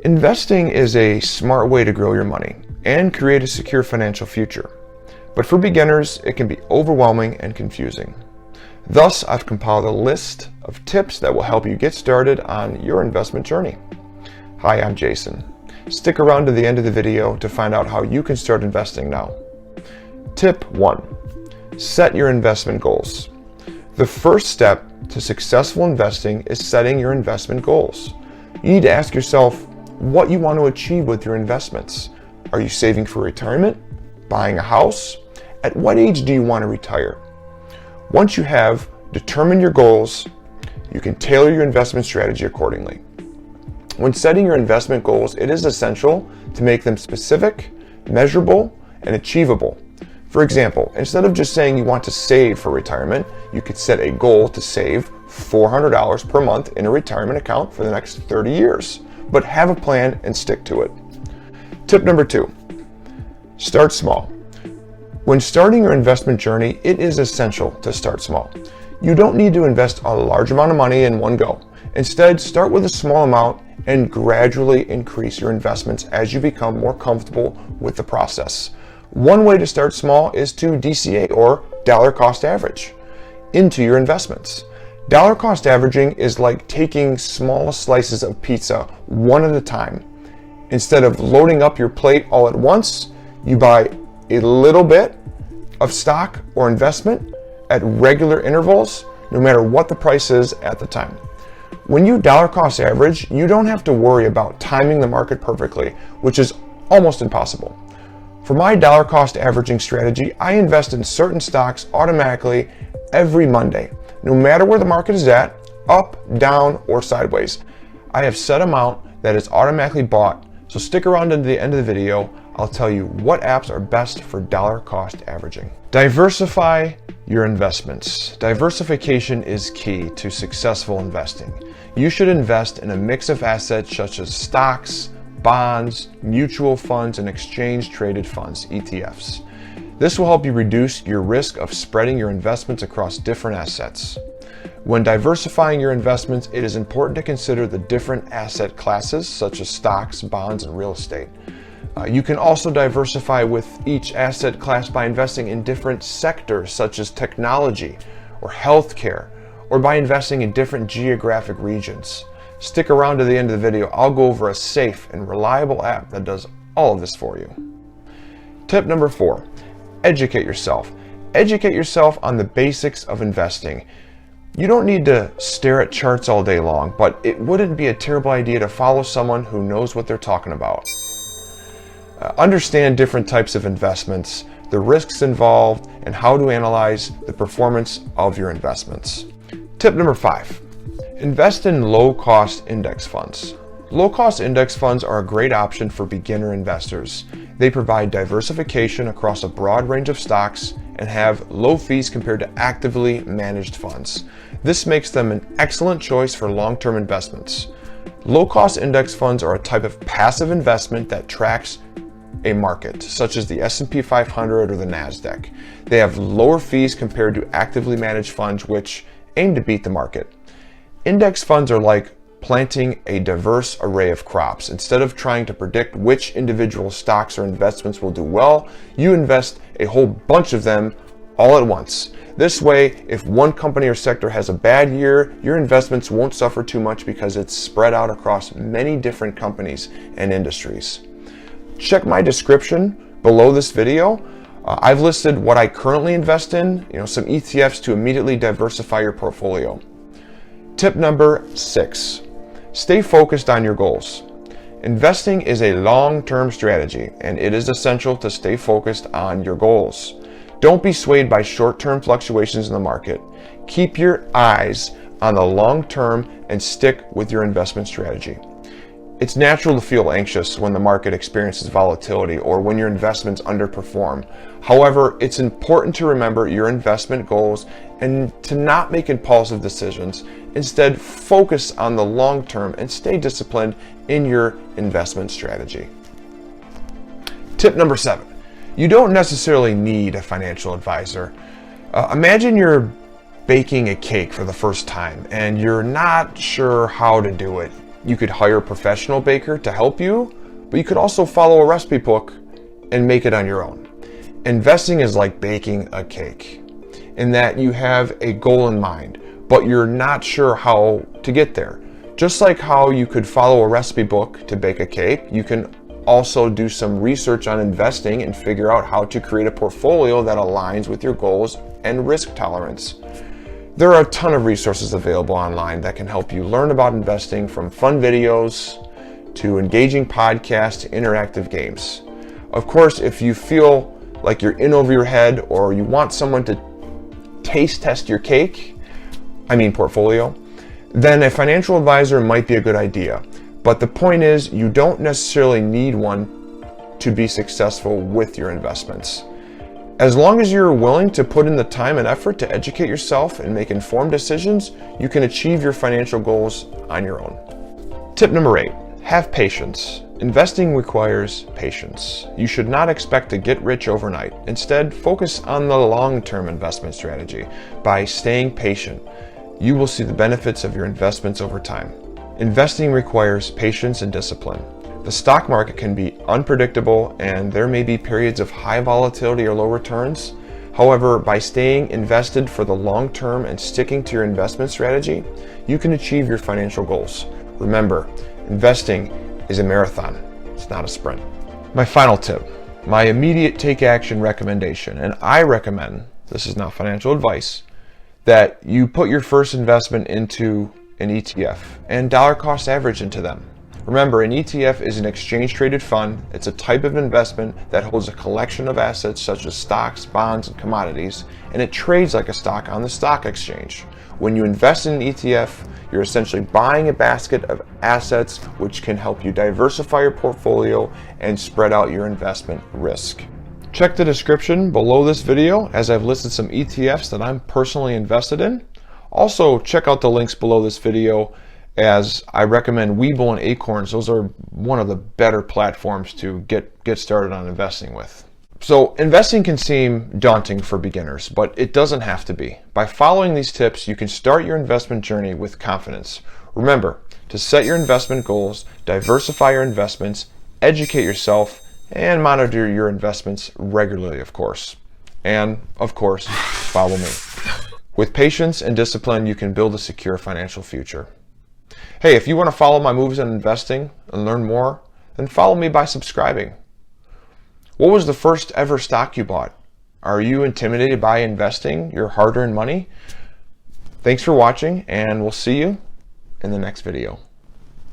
Investing is a smart way to grow your money and create a secure financial future. But for beginners, it can be overwhelming and confusing. Thus, I've compiled a list of tips that will help you get started on your investment journey. Hi, I'm Jason. Stick around to the end of the video to find out how you can start investing now. Tip 1. Set your investment goals. The first step to successful investing is setting your investment goals. You need to ask yourself what you want to achieve with your investments. Are you saving for retirement? Buying a house? At what age do you want to retire? Once you have determined your goals, you can tailor your investment strategy accordingly. When setting your investment goals, it is essential to make them specific, measurable, and achievable. For example, instead of just saying you want to save for retirement, you could set a goal to save $400 per month in a retirement account for the next 30 years, but have a plan and stick to it. Tip number 2, start small. When starting your investment journey, it is essential to start small. You don't need to invest a large amount of money in one go. Instead, start with a small amount and gradually increase your investments as you become more comfortable with the process. One way to start small is to DCA, or dollar cost average, into your investments. Dollar cost averaging is like taking small slices of pizza one at a time. Instead of loading up your plate all at once, you buy a little bit of stock or investment at regular intervals, no matter what the price is at the time. When you dollar cost average, you don't have to worry about timing the market perfectly, which is almost impossible. For my dollar cost averaging strategy, I invest in certain stocks automatically every Monday, no matter where the market is at, up, down, or sideways. I have set amount that is automatically bought, so stick around to the end of the video. I'll tell you what apps are best for dollar cost averaging. Diversify your investments. Diversification is key to successful investing. You should invest in a mix of assets such as stocks, bonds, mutual funds, and exchange-traded funds, ETFs. This will help you reduce your risk of spreading your investments across different assets. When diversifying your investments, it is important to consider the different asset classes such as stocks, bonds, and real estate. You can also diversify with each asset class by investing in different sectors such as technology or healthcare, or by investing in different geographic regions. Stick around to the end of the video. I'll go over a safe and reliable app that does all of this for you. Tip number 4, educate yourself. Educate yourself on the basics of investing. You don't need to stare at charts all day long, but it wouldn't be a terrible idea to follow someone who knows what they're talking about. Understand different types of investments, the risks involved, and how to analyze the performance of your investments. Tip number 5, invest in low-cost index funds. Low-cost index funds are a great option for beginner investors. They provide diversification across a broad range of stocks and have low fees compared to actively managed funds. This makes them an excellent choice for long-term investments. Low-cost index funds are a type of passive investment that tracks a market, such as the S&P 500 or the NASDAQ. They have lower fees compared to actively managed funds, which aim to beat the market. Index funds are like planting a diverse array of crops. Instead of trying to predict which individual stocks or investments will do well, you invest a whole bunch of them all at once. This way, if one company or sector has a bad year, your investments won't suffer too much because it's spread out across many different companies and industries. Check my description below this video. I've listed what I currently invest in, some ETFs to immediately diversify your portfolio. Tip number 6, stay focused on your goals. Investing is a long-term strategy, and it is essential to stay focused on your goals. Don't be swayed by short-term fluctuations in the market. Keep your eyes on the long term and stick with your investment strategy. It's natural to feel anxious when the market experiences volatility or when your investments underperform. However, it's important to remember your investment goals and to not make impulsive decisions. Instead, focus on the long term and stay disciplined in your investment strategy. Tip number 7, you don't necessarily need a financial advisor. Imagine you're baking a cake for the first time and you're not sure how to do it. You could hire a professional baker to help you, but you could also follow a recipe book and make it on your own. Investing is like baking a cake, in that you have a goal in mind, but you're not sure how to get there. Just like how you could follow a recipe book to bake a cake, you can also do some research on investing and figure out how to create a portfolio that aligns with your goals and risk tolerance. There are a ton of resources available online that can help you learn about investing, from fun videos to engaging podcasts to interactive games. Of course, if you feel like you're in over your head or you want someone to taste test your portfolio, then a financial advisor might be a good idea. But the point is, you don't necessarily need one to be successful with your investments. As long as you're willing to put in the time and effort to educate yourself and make informed decisions, you can achieve your financial goals on your own. Tip number 8, have patience. Investing requires patience. You should not expect to get rich overnight. Instead, focus on the long-term investment strategy. By staying patient, you will see the benefits of your investments over time. Investing requires patience and discipline. The stock market can be unpredictable and there may be periods of high volatility or low returns. However, by staying invested for the long term and sticking to your investment strategy, you can achieve your financial goals. Remember, investing is a marathon, it's not a sprint. My final tip, my immediate take action recommendation, and I recommend, this is not financial advice, that you put your first investment into an ETF and dollar cost average into them. Remember, an ETF is an exchange traded fund. It's a type of investment that holds a collection of assets such as stocks, bonds, and commodities, and it trades like a stock on the stock exchange. When you invest in an ETF, you're essentially buying a basket of assets which can help you diversify your portfolio and spread out your investment risk. Check the description below this video as I've listed some ETFs that I'm personally invested in. Also, check out the links below this video as I recommend WEBULL and ACORNS. Those are one of the better platforms to get started on investing with. So investing can seem daunting for beginners, but it doesn't have to be. By following these tips, you can start your investment journey with confidence. Remember to set your investment goals, diversify your investments, educate yourself, and monitor your investments regularly, of course. And, of course, follow me. With patience and discipline, you can build a secure financial future. Hey, if you want to follow my moves on investing and learn more, then follow me by subscribing. What was the first ever stock you bought? Are you intimidated by investing your hard-earned money? Thanks for watching, and we'll see you in the next video.